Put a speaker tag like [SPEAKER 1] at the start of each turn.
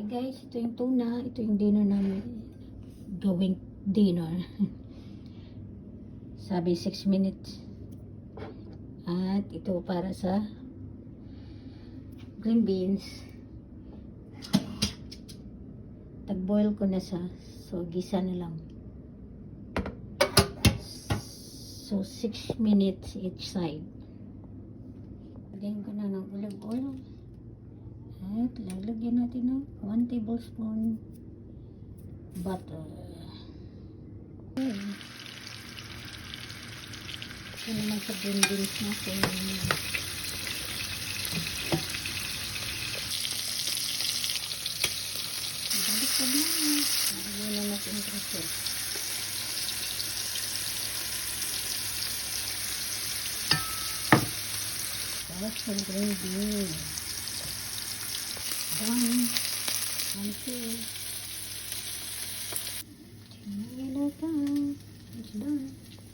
[SPEAKER 1] Guys, ito yung tuna. Ito yung dinner namin. Gawing dinner. Sabi 6 minutes. At ito para sa green beans. Tag-boil ko na sa. So, gisa na lang. So, 6 minutes each side. Lagyan ko na ng olive oil. At lalagyan natin ng 1 tablespoon butter. Ito naman sa green beans natin. Balik ka na. Lagyan na natin yung process. Tapos yung green beans. 1, 2.